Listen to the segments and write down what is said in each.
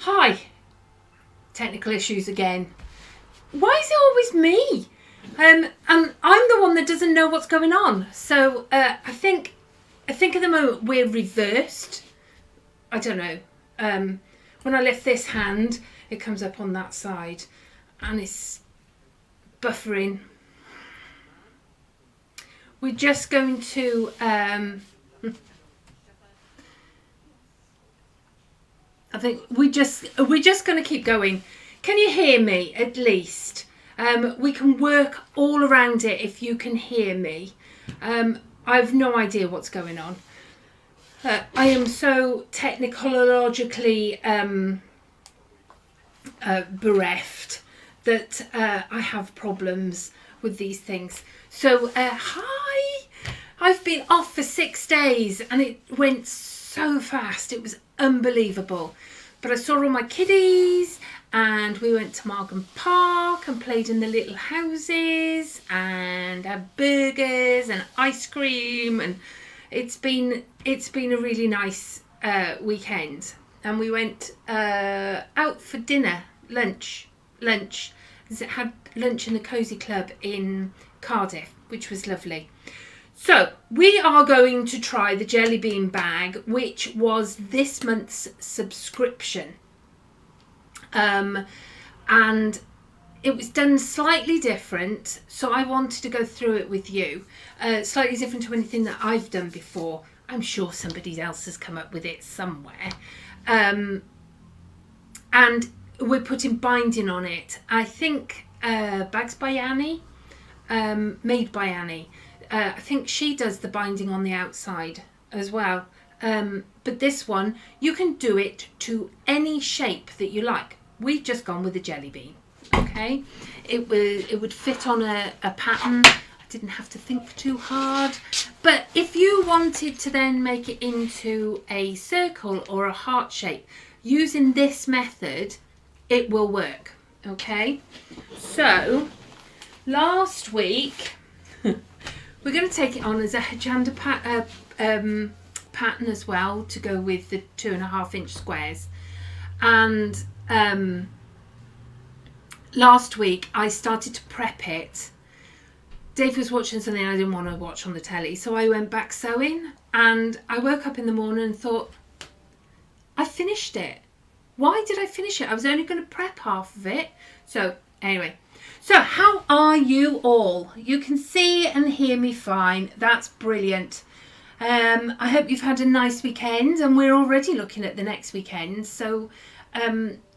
Hi. Technical issues again. Why is it always me? And I'm the one that doesn't know what's going on. So I think at the moment we're reversed. I don't know. When I lift this hand, it comes up on that side, and it's buffering. We're just going to. I think we're just going to keep going. Can you hear me at least? We can work all around it if you can hear me. I have no idea what's going on. I am so technologically bereft that I have problems with these things. So, hi! I've been off for 6 days and it went so fast. It was unbelievable. But I saw all my kiddies and we went to Margam Park and played in the little houses and had burgers and ice cream, and it's been a really nice weekend. And we went out for dinner, lunch. Had lunch in the Cozy Club in Cardiff, which was lovely. So we are going to try the Jelly Bean bag, which was this month's subscription. And it was done slightly different, so I wanted to go through it with you. Slightly different to anything that I've done before. I'm sure somebody else has come up with it somewhere. And we're putting binding on it. I think Bags by Annie, made by Annie. I think she does the binding on the outside as well. But this one, you can do it to any shape that you like. We've just gone with a jelly bean. Okay, it would fit on a pattern. I didn't have to think too hard. But if you wanted to then make it into a circle or a heart shape, using this method, it will work. Okay, so last week we're going to take it on as a Hajanda pattern as well, to go with the 2.5-inch squares. And last week I started to prep it. Dave was watching something I didn't want to watch on the telly, so I went back sewing, and I woke up in the morning and thought, I finished it. Why did I finish it? I was only going to prep half of it. So anyway, so how are you all? You can see and hear me fine. That's brilliant. I hope you've had a nice weekend, and we're already looking at the next weekend. So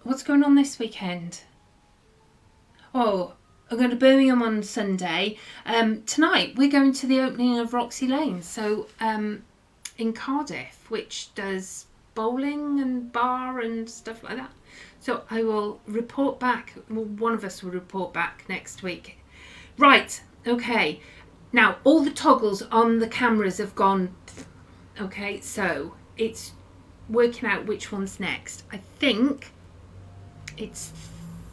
what's going on this weekend? Oh, I'm going to Birmingham on Sunday. Tonight we're going to the opening of Roxy Lane, so in Cardiff, which does bowling and bar and stuff like that. So I will report back. Well, one of us will report back next week. Right, okay. Now, all the toggles on the cameras have gone. Okay, so it's working out which one's next. I think it's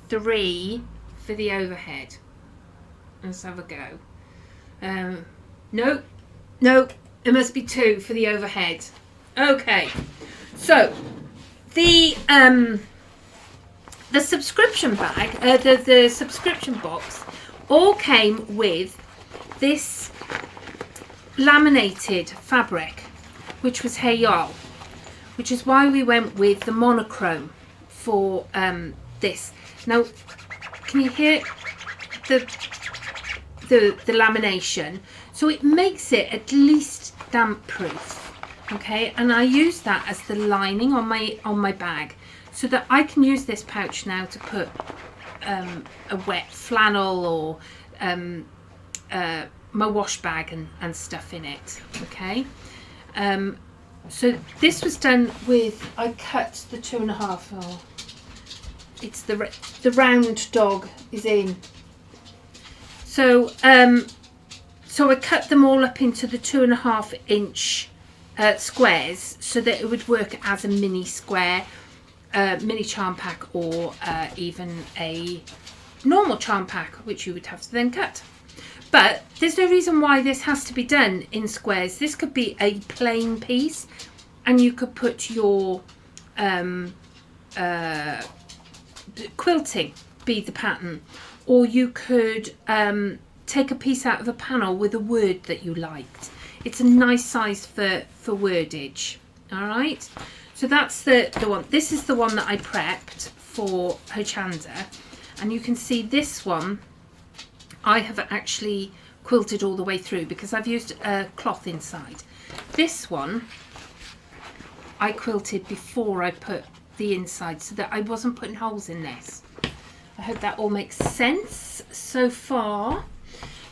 3 for the overhead. Let's have a go. Nope. It must be 2 for the overhead. Okay. So the subscription bag, the subscription box, all came with this laminated fabric, which was Hayal, which is why we went with the monochrome for this. Now, can you hear the lamination? So it makes it at least damp proof. Okay, and I use that as the lining on my bag, so that I can use this pouch now to put a wet flannel or my wash bag and stuff in it. Okay, so this was done with, I cut the 2.5. Oh, it's the round dog is in. So so I cut them all up into the 2.5-inch squares, so that it would work as a mini square, mini charm pack, or even a normal charm pack, which you would have to then cut. But there's no reason why this has to be done in squares. This could be a plain piece, and you could put your quilting be the pattern, or you could take a piece out of a panel with a word that you liked. It's a nice size for wordage. All right, so that's the one. This is the one that I prepped for Hochanda, and you can see this one I have actually quilted all the way through because I've used a cloth inside. This one I quilted before I put the inside so that I wasn't putting holes in this. I hope that all makes sense so far.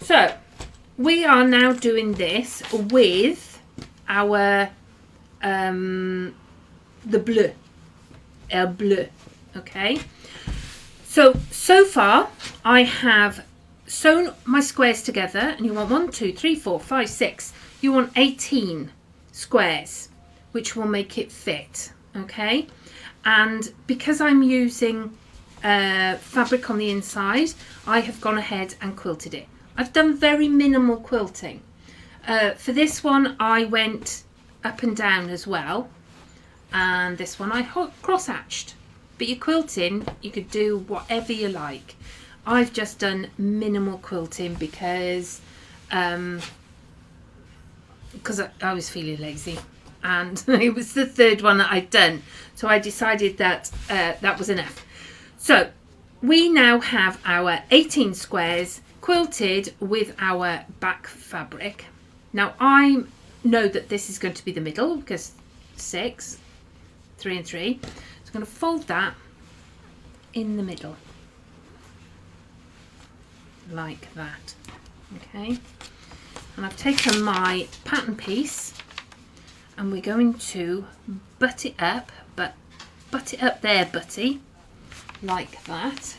So we are now doing this with our the bleu, bleu. Okay, so far I have sewn my squares together, and you want 1, 2, 3, 4, 5, 6. You want 18 squares, which will make it fit. Okay, and because I'm using fabric on the inside, I have gone ahead and quilted it. I've done very minimal quilting. For this one I went up and down as well, and this one I cross-hatched. But your quilting, you could do whatever you like. I've just done minimal quilting because I was feeling lazy, and it was the third one that I'd done, so I decided that that was enough. So we now have our 18 squares quilted with our back fabric. Now I know that this is going to be the middle because 6, 3 and 3. So I'm going to fold that in the middle like that. Okay, and I've taken my pattern piece and we're going to butt it up, but butt it up there, butty, like that.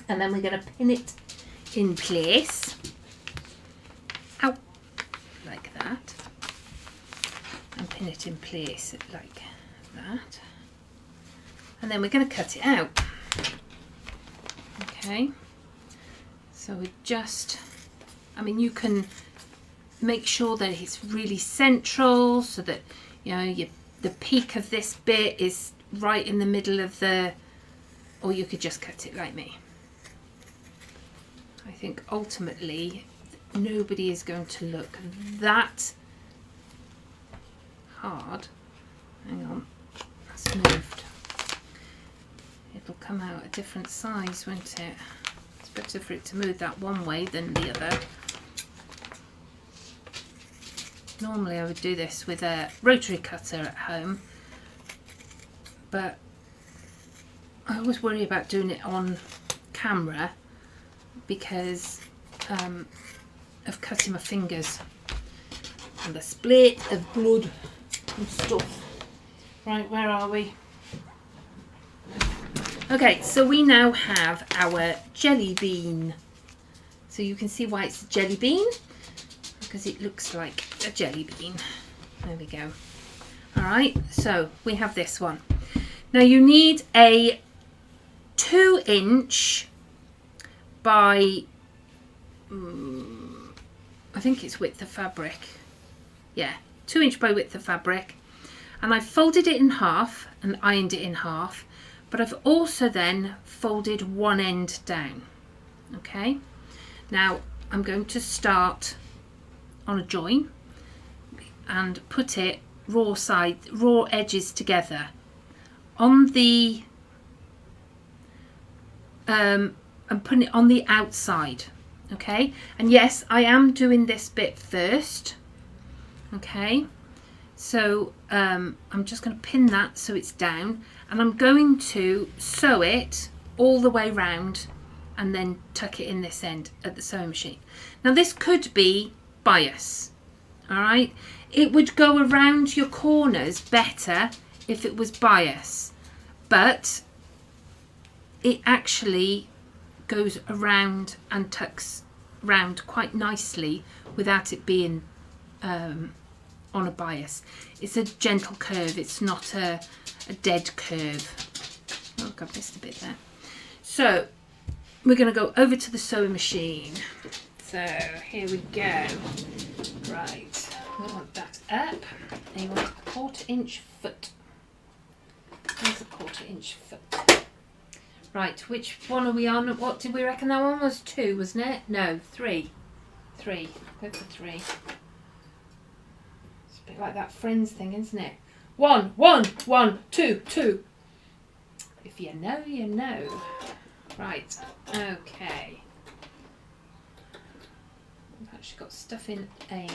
And then we're going to pin it in place. Ow, like that. And pin it in place like that. And then we're going to cut it out. Okay. So we just, I mean, you can make sure that it's really central so that, you know, the peak of this bit is right in the middle of the, or you could just cut it like me. I think ultimately nobody is going to look that hard. Hang on, that's moved. It'll come out a different size, won't it? It's better for it to move that one way than the other. Normally I would do this with a rotary cutter at home, but I always worry about doing it on camera because of cutting my fingers and the split of blood and stuff. Right, where are we? Okay, so we now have our jelly bean. So you can see why it's a jelly bean, because it looks like a jelly bean. There we go. All right, so we have this one. Now you need a 2-inch by, I think it's width of fabric. Yeah, 2-inch by width of fabric. And I folded it in half and ironed it in half, but I've also then folded one end down. Okay, now I'm going to start on a join and put it raw edges together on the and putting it on the outside. Okay, and yes, I am doing this bit first. Okay, so I'm just going to pin that so it's down, and I'm going to sew it all the way round and then tuck it in this end at the sewing machine. Now this could be bias, all right? It would go around your corners better if it was bias, but it actually goes around and tucks round quite nicely without it being on a bias. It's a gentle curve, it's not a dead curve. Oh, look, I've missed a bit there. So we're going to go over to the sewing machine. So here we go. Right, we want that up and you want a 1/4 inch foot. There's a 1/4 inch foot. Right, which one are we on? What did we reckon that one was? 2, wasn't it? No, 3. 3. Go for 3. It's a bit like that Friends thing, isn't it? 1, 1, 1, 2, 2. If you know, you know. Right, okay. I've actually got stuff in A.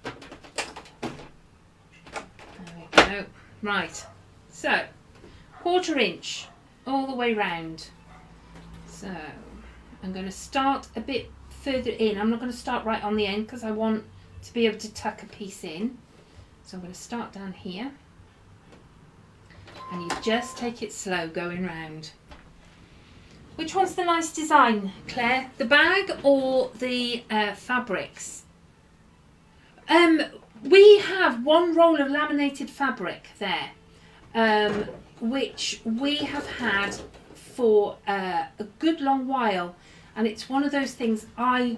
There we go. Right, so 1/4 inch all the way round. So I'm going to start a bit further in. I'm not going to start right on the end because I want to be able to tuck a piece in. So I'm going to start down here. And you just take it slow going round. Which one's the nice design, Claire? The bag or the fabrics? We have one roll of laminated fabric there, which we have had for a good long while, and it's one of those things I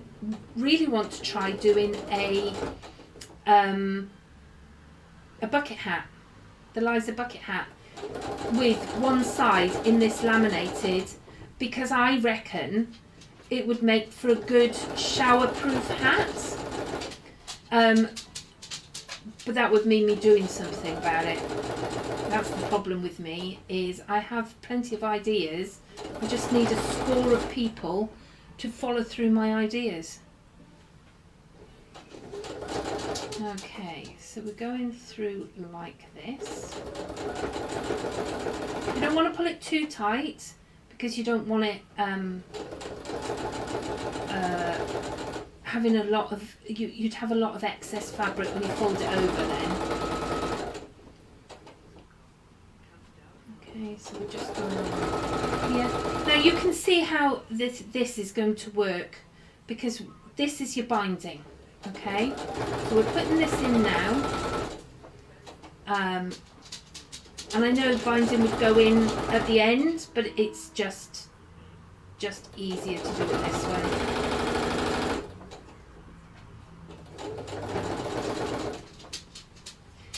really want to try doing a bucket hat, the Liza bucket hat, with one side in this laminated, because I reckon it would make for a good shower-proof hat. But that would mean me doing something about it. That's the problem with me, is I have plenty of ideas. I just need a score of people to follow through my ideas. Okay, so we're going through like this. You don't want to pull it too tight because you don't want it having a lot of, you'd have a lot of excess fabric when you fold it over then. Okay, so we're just going here. Now you can see how this is going to work, because this is your binding. Okay, so we're putting this in now. And I know binding would go in at the end, but it's just easier to do it this way.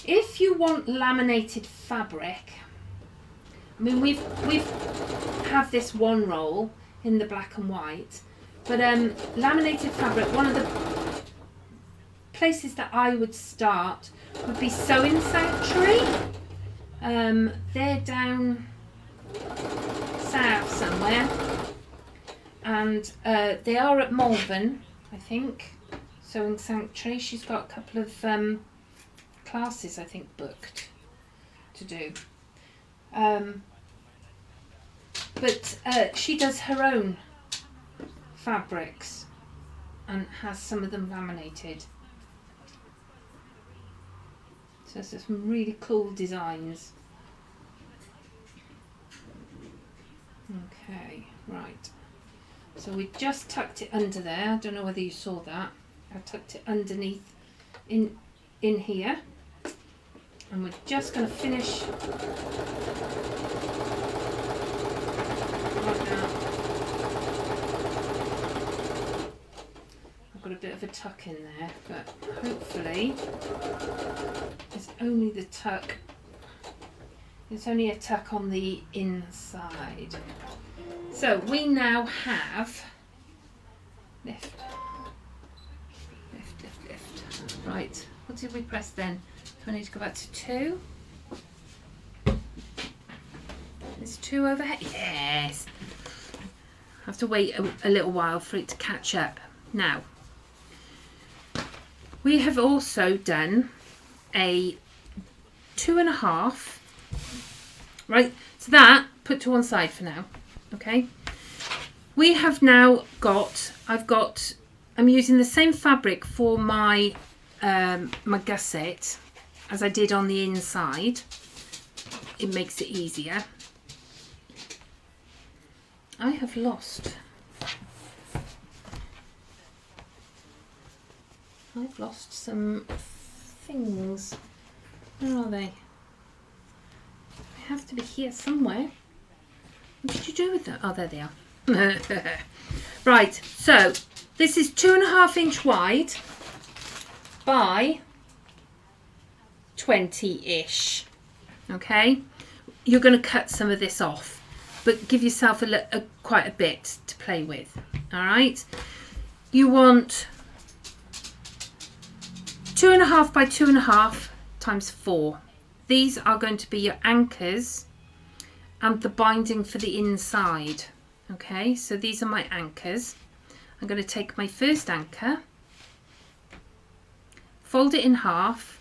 If you want laminated fabric, I mean we've have this one roll in the black and white, but laminated fabric, one of the places that I would start would be Sewing Sanctuary. They're down south somewhere, and they are at Malvern, I think. Sewing Sanctuary. She's got a couple of classes, I think, booked to do. But she does her own fabrics and has some of them laminated. So there's some really cool designs. Okay, right. So we just tucked it under there. I don't know whether you saw that. I tucked it underneath in here. And we're just going to finish right now. I've got a bit of a tuck in there, but hopefully it's only the tuck. It's only a tuck on the inside. So we now have lift. Right, what did we press then? Do I need to go back to 2? Is 2 overhead? Yes. I have to wait a little while for it to catch up. Now, we have also done a 2.5. Right, so that put to one side for now. Okay. We have now got, I'm using the same fabric for my my gusset as I did on the inside. It makes it easier. I have lost. I've lost some things. Where are they? They have to be here somewhere. What did you do with that? Oh, there they are. Right, so this is 2.5 inch wide by 20-ish. Okay, you're going to cut some of this off, but give yourself quite a bit to play with. All right, you want 2.5 by 2.5 times 4. These are going to be your anchors and the binding for the inside. Okay, so these are my anchors. I'm going to take my first anchor, fold it in half,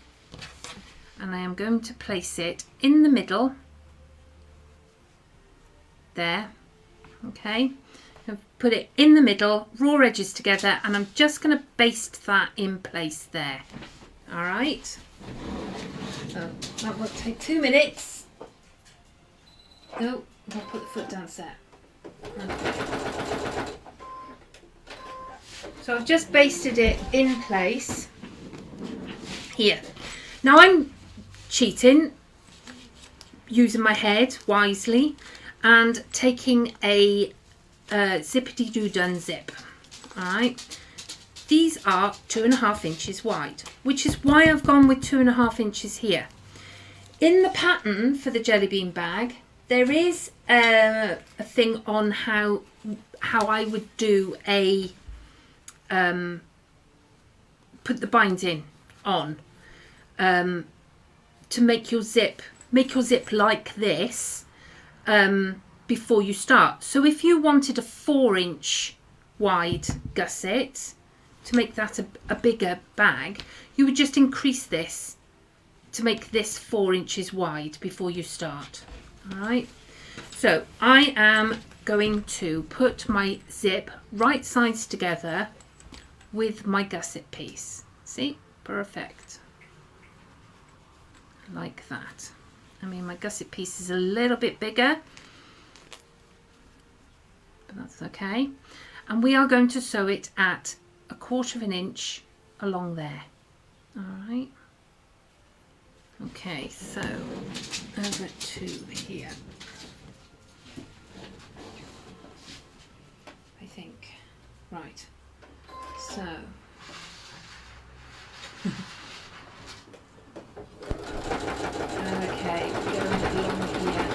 and I am going to place it in the middle there. Okay, I've put it in the middle, raw edges together, and I'm just going to baste that in place there. All right, so that will take 2 minutes. No, I'll put the foot down set. Okay. So I've just basted it in place here. Now I'm cheating, using my head wisely and taking a zippity-doo-dun zip. All right, these are 2.5 inches wide, which is why I've gone with 2.5 inches here. In the pattern for the jelly bean bag, there is a thing on how I would do a put the binding on to make your zip like this before you start. So if you wanted a 4-inch wide gusset to make that a bigger bag, you would just increase this to make this 4 inches wide before you start. All right, so I am going to put my zip right sides together with my gusset piece. See, perfect, like that. I mean, my gusset piece is a little bit bigger, but that's okay. And we are going to sew it at 1/4 inch along there. All right. Okay, so over to here, I think. Right. So okay, going along here.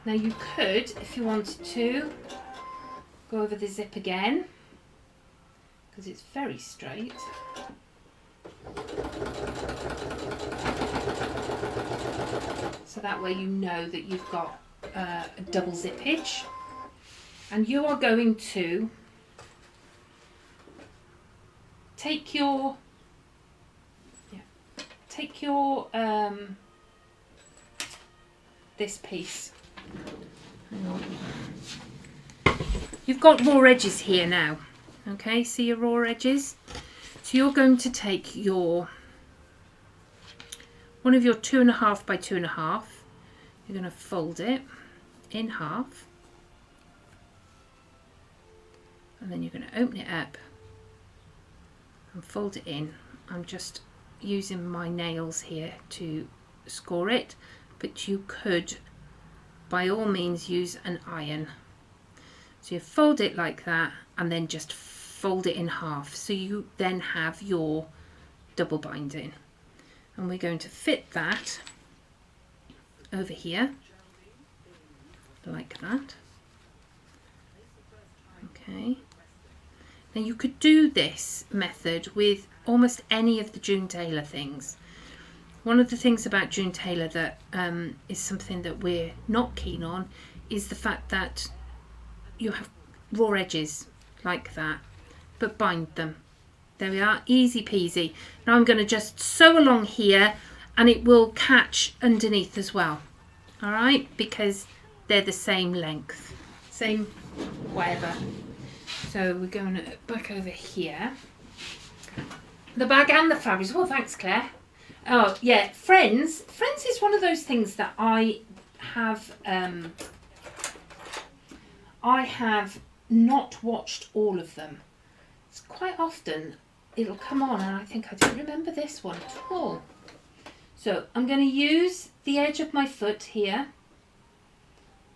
Now you could, if you wanted to, go over the zip again, because it's very straight. So that way you know that you've got a double zippage, and you are going to take your this piece. You've got raw edges here now. Okay, see your raw edges? So you're going to take one of your 2.5 by 2.5. You're going to fold it in half, and then you're going to open it up and fold it in. I'm just using my nails here to score it, but you could by all means use an iron. So you fold it like that and then just fold it in half, so you then have your double binding, and we're going to fit that over here like that. Okay, now you could do this method with almost any of the June Taylor things. One of the things about June Taylor that is something that we're not keen on is the fact that you have raw edges like that, but bind them. There we are, easy peasy. Now I'm going to just sew along here, and it will catch underneath as well. All right, because they're the same length, same whatever. So we're going back over here. The bag and the fabrics. Well, thanks, Claire. Oh yeah, Friends. Friends is one of those things that I have not watched all of them. It's quite often it'll come on and I think I don't remember this one at all. So I'm going to use the edge of my foot here,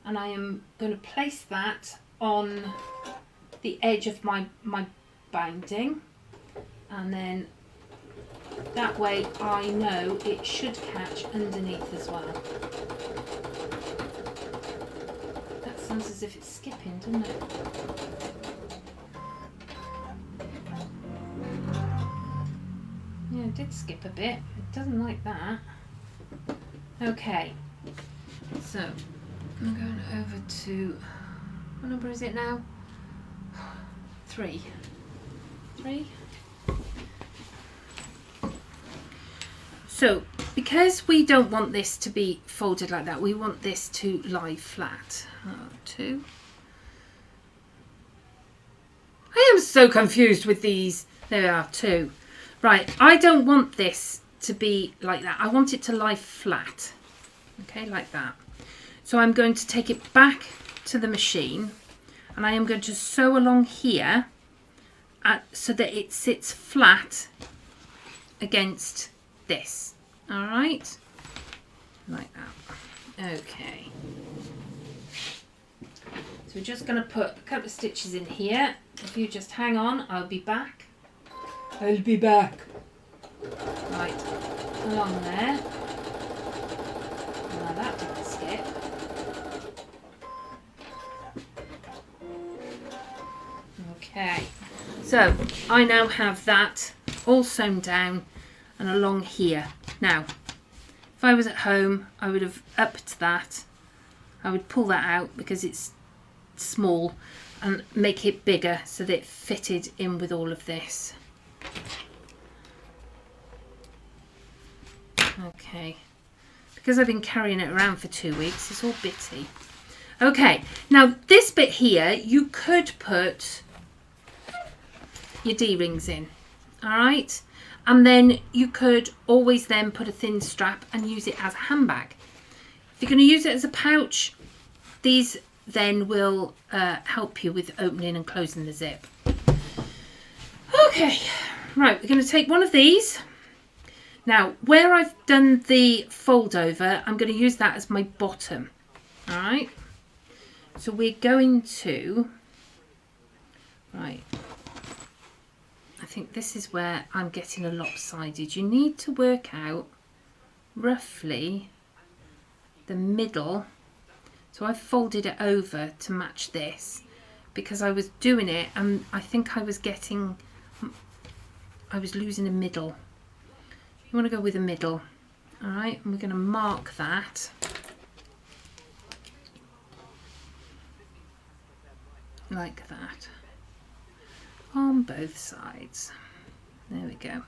and I am going to place that on the edge of my binding, and then That way I know it should catch underneath as well. That sounds as if it's skipping, doesn't it? Yeah, it did skip a bit. It doesn't like that. Okay, so I'm going over to, what number is it now? 3. So, because we don't want this to be folded like that, we want this to lie flat. 2. I am so confused with these. There we are, 2. Right, I don't want this to be like that. I want it to lie flat. Okay, like that. So I'm going to take it back to the machine and I am going to sew along here so that it sits flat against this. All right, like that. Okay. So we're just going to put a couple of stitches in here. If you just hang on, I'll be back. I'll be back. Right, along there. Now that didn't skip. Okay, so I now have that all sewn down and along here. Now, if I was at home, I would have upped that. I would pull that out because it's small and make it bigger so that it fitted in with all of this. Okay, because I've been carrying it around for 2 weeks, it's all bitty. Okay, now this bit here, you could put your D-rings in, all right? And then you could always then put a thin strap and use it as a handbag. If you're going to use it as a pouch, these then will help you with opening and closing the zip. Okay, right, we're going to take one of these. Now, where I've done the fold over, I'm going to use that as my bottom. All right, so we're going to, right, I think this is where I'm getting a lopsided. You need to work out roughly the middle. So I've folded it over to match this because I was doing it and I think I was losing a middle. You want to go with a middle. All right, and we're going to mark that. Like that. On both sides. There we go.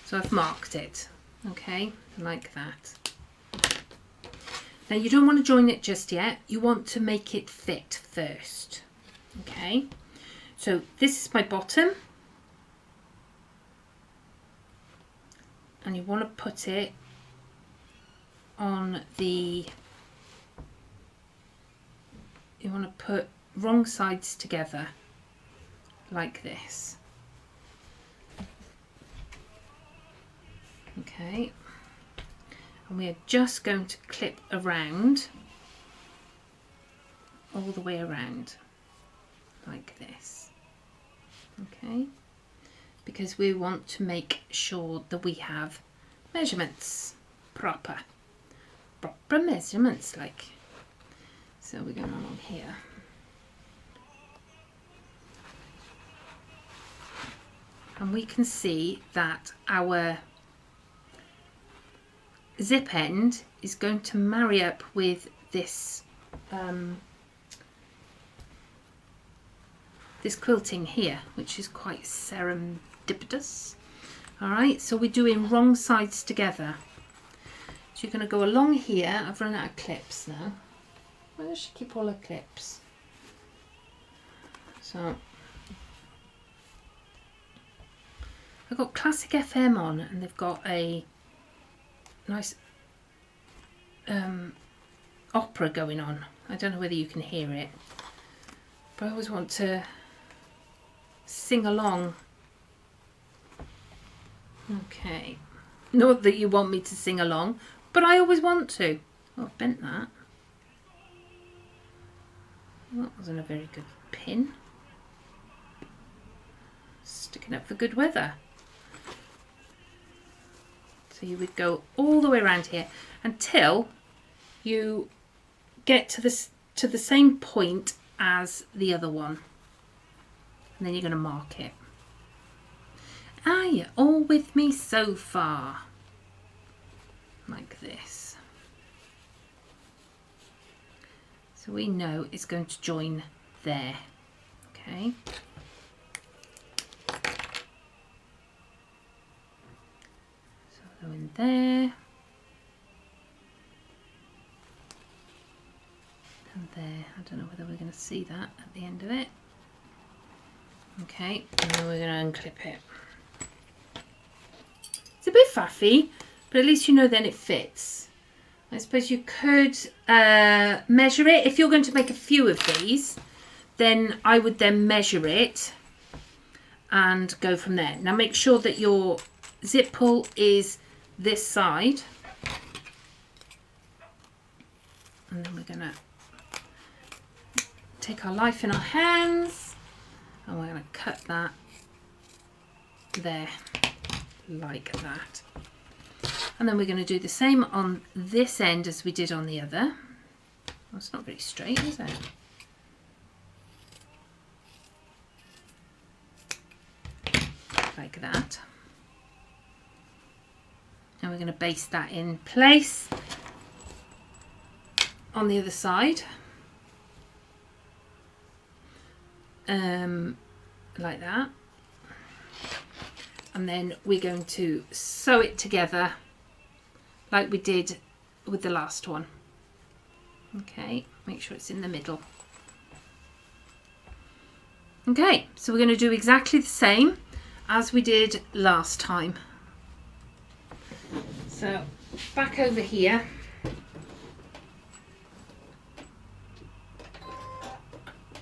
So I've marked it, okay, like that. Now you don't want to join it just yet. You want to make it fit first, okay? So this is my bottom. And you want to put it on the, you want to put wrong sides together like this. Okay, and we are just going to clip around all the way around like this, okay, because we want to make sure that we have measurements, proper measurements, like so. We're going along here. And we can see that our zip end is going to marry up with this this quilting here, which is quite serendipitous. All right, so we're doing wrong sides together. So you're going to go along here. I've run out of clips now. Where does she keep all her clips? So I've got Classic FM on and they've got a nice opera going on. I don't know whether you can hear it, but I always want to sing along. Okay, not that you want me to sing along, but I always want to. Oh, I've bent that. That wasn't a very good pin. Sticking up for good weather. So you would go all the way around here until you get to the same point as the other one. And then you're going to mark it. Are you all with me so far? Like this. So we know it's going to join there. Okay. So go in there. And there. I don't know whether we're going to see that at the end of it. Okay, and then we're going to unclip it. It's a bit faffy, but at least you know then it fits. I suppose you could measure it. If you're going to make a few of these, then I would then measure it and go from there. Now make sure that your zip pull is this side. And then we're going to take our life in our hands and we're going to cut that there. Like that. And then we're going to do the same on this end as we did on the other. Well, it's not very straight, is it? Like that. And we're going to baste that in place on the other side. Like that. And then we're going to sew it together like we did with the last one. Okay, make sure it's in the middle. Okay, so we're going to do exactly the same as we did last time. So back over here.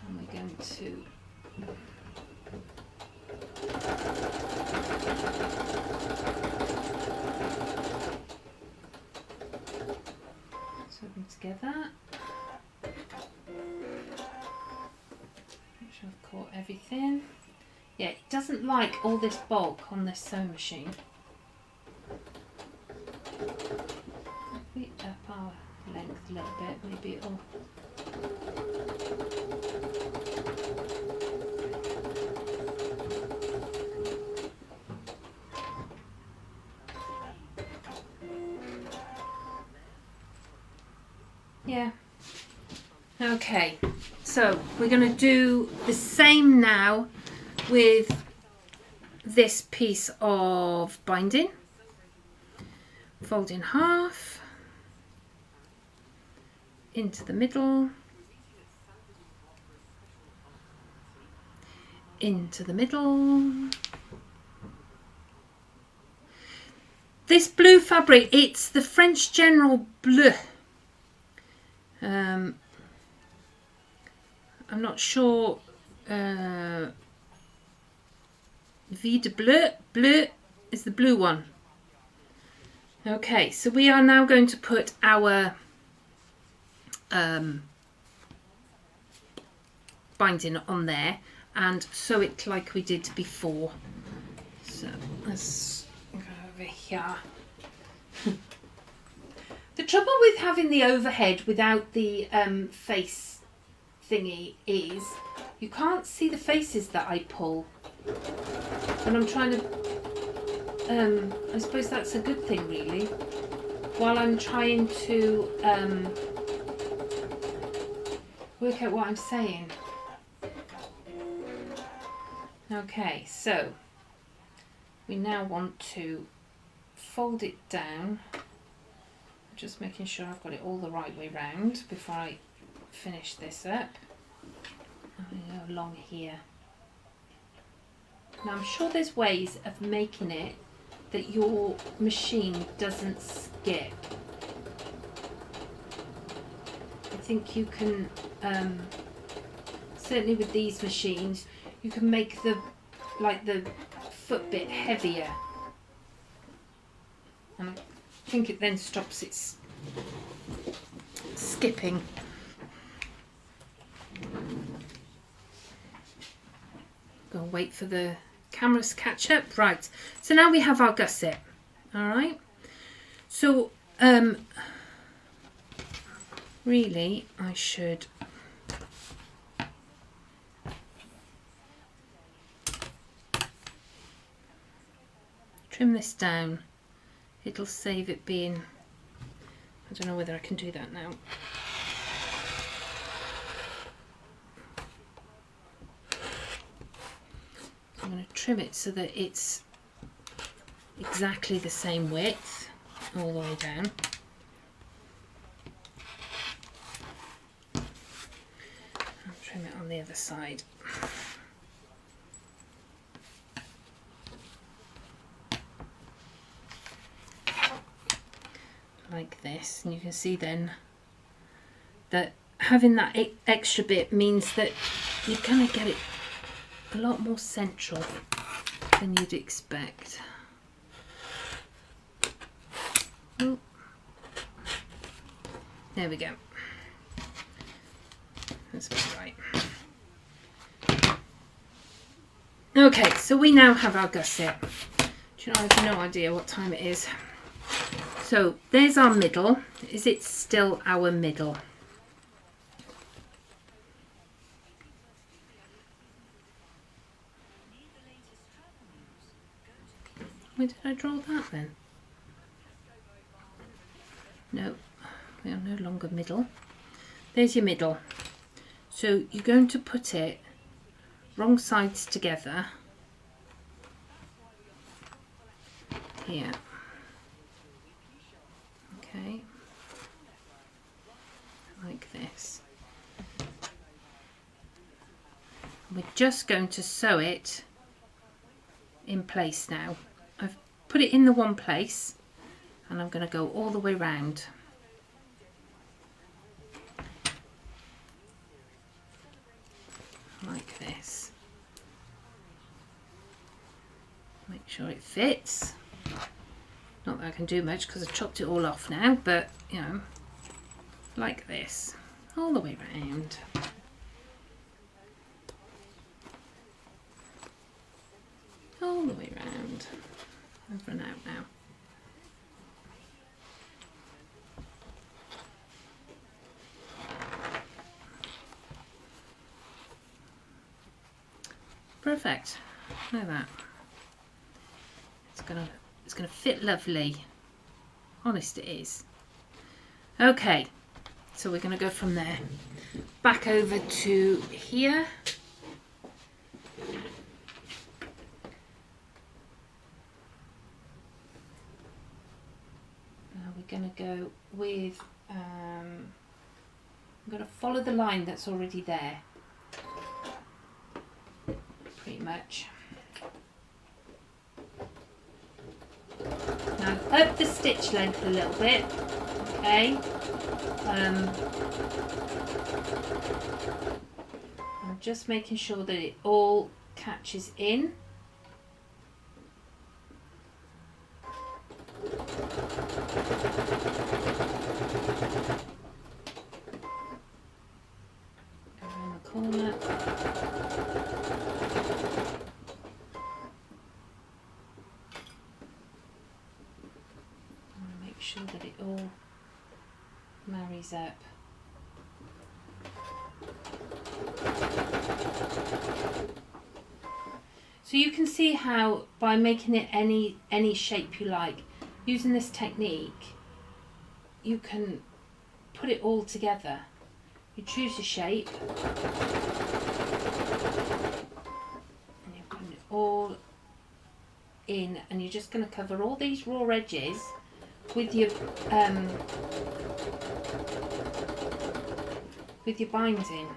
And we're going to together. Make sure I've caught everything. Yeah, it doesn't like all this bulk on this sewing machine. If we up our length a little bit, maybe it'll. Yeah. Okay, so we're going to do the same now with this piece of binding. Fold in half, into the middle, into the middle. This blue fabric, it's the French General Bleu. I'm not sure. Vie de Bleu. Bleu is the blue one. Okay, so we are now going to put our binding on there and sew it like we did before. So let's go over here. The trouble with having the overhead without the face thingy is you can't see the faces that I pull. And I'm trying to, I suppose that's a good thing really, while I'm trying to work out what I'm saying. Okay, so we now want to fold it down. Just making sure I've got it all the right way round before I finish this up. I'm going to go along here. Now I'm sure there's ways of making it that your machine doesn't skip. I think you can, certainly with these machines, you can make the foot bit heavier. And I think it then stops it skipping. Go wait for the cameras to catch up. Right, so now we have our gusset. All right, So really I should trim this down. It'll save it being, I don't know whether I can do that now. I'm going to trim it so that it's exactly the same width all the way down. I'll trim it on the other side. Like this, and you can see then that having that extra bit means that you're going to get it a lot more central than you'd expect. Oh. There we go. That's about right. Okay, so we now have our gusset. Do you know, I have no idea what time it is. So there's our middle. Is it still our middle? Where did I draw that then? No, we are no longer middle. There's your middle. So you're going to put it wrong sides together here. Okay, like this. We're just going to sew it in place now. I've put it in the one place and I'm going to go all the way round. Like this. Make sure it fits. Not that I can do much because I've chopped it all off now, but you know, like this, all the way round. All the way round. I've run out now. Perfect. Like that. It's gonna fit lovely. Honest it is. Okay, so we're gonna go from there back over to here. We're gonna go with I'm gonna follow the line that's already there. Pretty much. Now up the stitch length a little bit, okay. I'm just making sure that it all catches in. Around the corner. Make sure that it all marries up. So you can see how by making it any shape you like, using this technique, you can put it all together. You choose a shape and you put it all in, and you're just going to cover all these raw edges with your binding.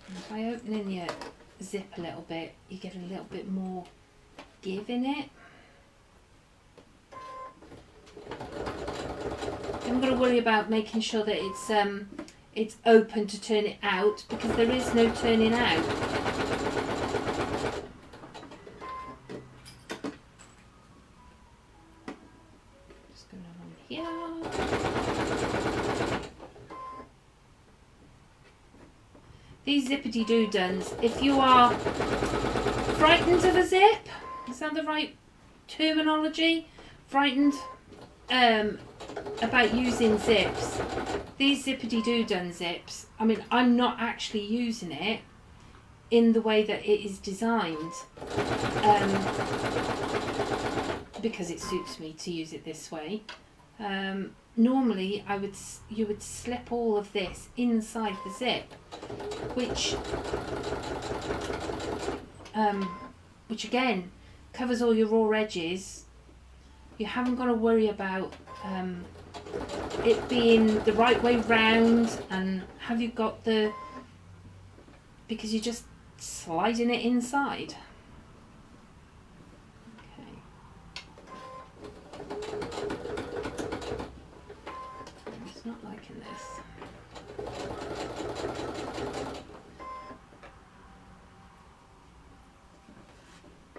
And by opening your zip a little bit, you get a little bit more give in it. I'm going to worry about making sure that it's open to turn it out, because there is no turning out. Just going along here. These zippity-doo-duns, if you are frightened of a zip? Is that the right terminology? Frightened about using zips. These Zippity-Doo-Dun zips, I mean, I'm not actually using it in the way that it is designed, because it suits me to use it this way. Normally you would slip all of this inside the zip, which again covers all your raw edges. You haven't got to worry about it being the right way round, and have you got because you're just sliding it inside. Okay. It's not liking this.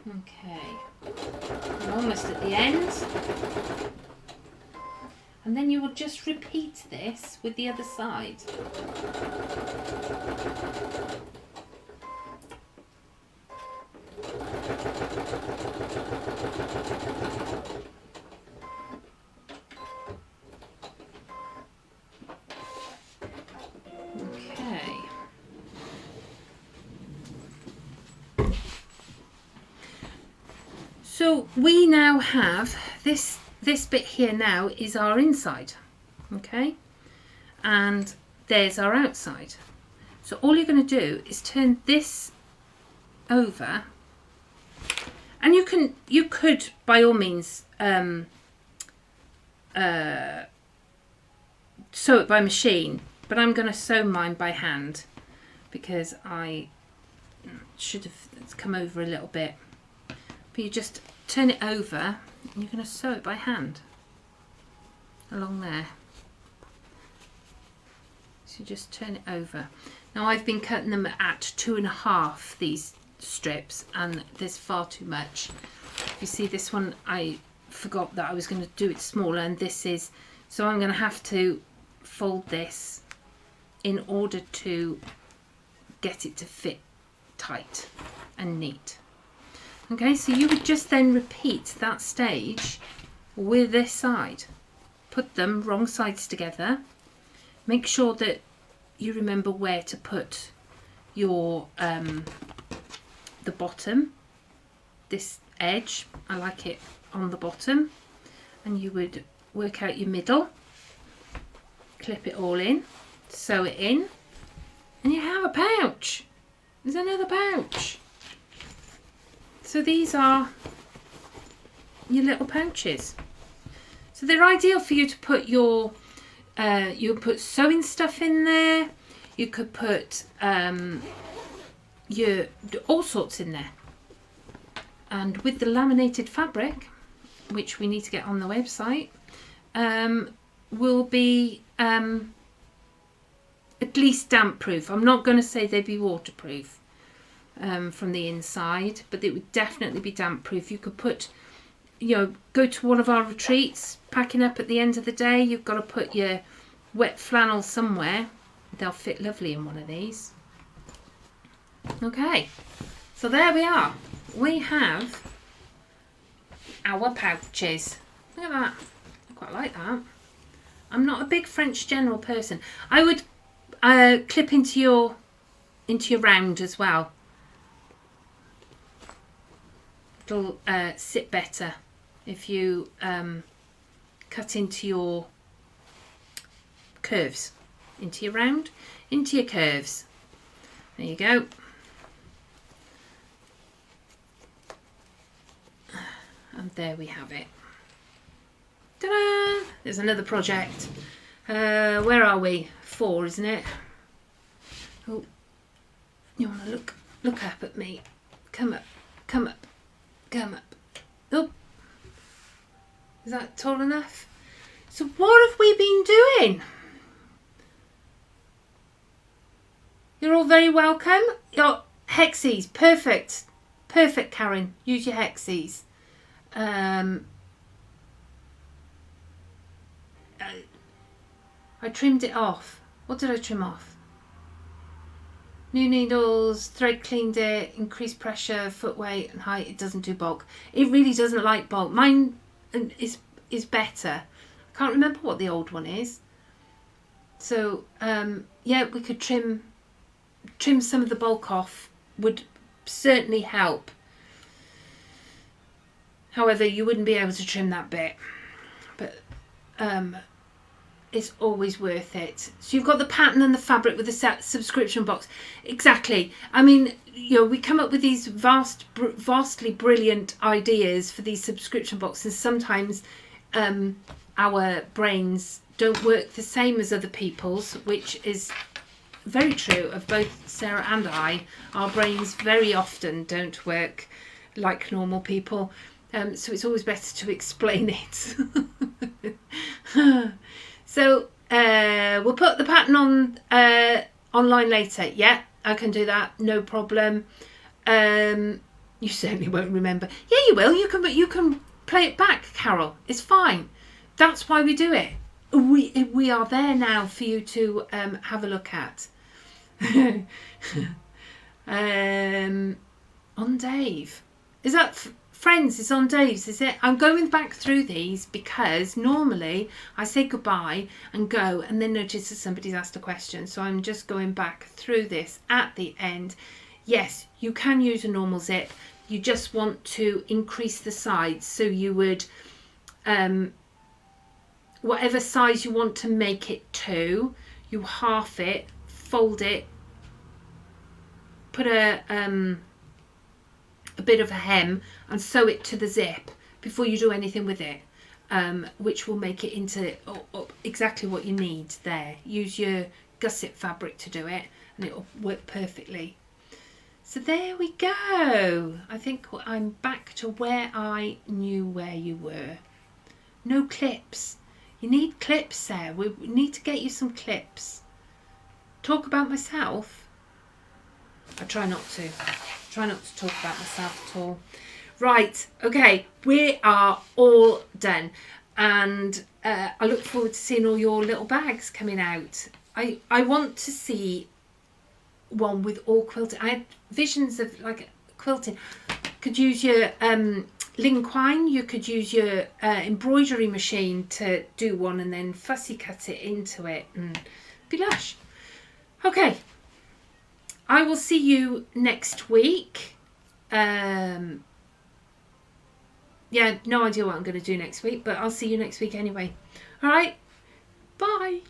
Okay, we're almost at the end. And then you will just repeat this with the other side. Okay. So we now have this bit here now is our inside, okay, and there's our outside. So all you're going to do is turn this over, and you could by all means sew it by machine, but I'm going to sew mine by hand because I should have come over a little bit. But you just turn it over and you're going to sew it by hand along there. So you just turn it over. Now I've been cutting them at 2.5, these strips, and there's far too much. You see this one, I forgot that I was going to do it smaller, and this is, so I'm going to have to fold this in order to get it to fit tight and neat. Okay, so you would just then repeat that stage with this side. Put them wrong sides together. Make sure that you remember where to put your the bottom. This edge, I like it on the bottom, and you would work out your middle, clip it all in, sew it in, and you have a pouch. There's another pouch. So these are your little pouches. So they're ideal for you to put your, you put sewing stuff in there. You could put your all sorts in there. And with the laminated fabric, which we need to get on the website, will be at least damp proof. I'm not going to say they'd be waterproof. From the inside, but it would definitely be damp proof. You could put, go to one of our retreats, packing up at the end of the day, you've got to put your wet flannel somewhere. They'll fit lovely in one of these. Okay, so there we are. We have our pouches. Look at that. I quite like that. I'm not a big French general person. I would clip into your round as well. It'll sit better if you cut into your curves, into your round, into your curves. There you go. And there we have it. Ta-da! There's another project. Where are we? 4, isn't it? Oh, you want to look up at me? Come up, come up. Come up. Oh, is that tall enough? So what have we been doing? You're all very welcome. Your hexies, perfect, perfect, Karen. Use your hexies. I trimmed it off. What did I trim off? New needles, thread cleaned it, increased pressure, foot weight and height. It doesn't do bulk. It really doesn't like bulk. Mine is better. I can't remember what the old one is. So yeah, we could trim some of the bulk off. Would certainly help. However, you wouldn't be able to trim that bit. But it's always worth it. So you've got the pattern and the fabric with the subscription box. Exactly. I mean, you know, we come up with these vastly brilliant ideas for these subscription boxes. Sometimes our brains don't work the same as other people's, which is very true of both Sarah and I. Our brains very often don't work like normal people. So it's always better to explain it. So we'll put the pattern on online later. Yeah, I can do that. No problem. You certainly won't remember. Yeah, you will. You can play it back, Carol. It's fine. That's why we do it. We are there now for you to have a look at. On Dave. Is that Friends? It's on Dave's, is it? I'm going back through these because normally I say goodbye and go and then notice that somebody's asked a question. So I'm just going back through this at the end. Yes, you can use a normal zip. You just want to increase the size. So you would, whatever size you want to make it to, you half it, fold it, put a bit of a hem and sew it to the zip before you do anything with it, which will make it into exactly what you need there. Use your gusset fabric to do it and it'll work perfectly. So there we go. I think I'm back to where I knew where you were. No clips. You need clips, Sarah. We need to get you some clips. Talk about myself. I try not to. Try not to talk about myself at all. Right, okay, we are all done. And I look forward to seeing all your little bags coming out. I want to see one with all quilting. I had visions of like quilting. Could use your Linquine. You could use your embroidery machine to do one and then fussy cut it into it. And be lush. Okay. I will see you next week. Yeah, no idea what I'm going to do next week, but I'll see you next week anyway. All right. Bye.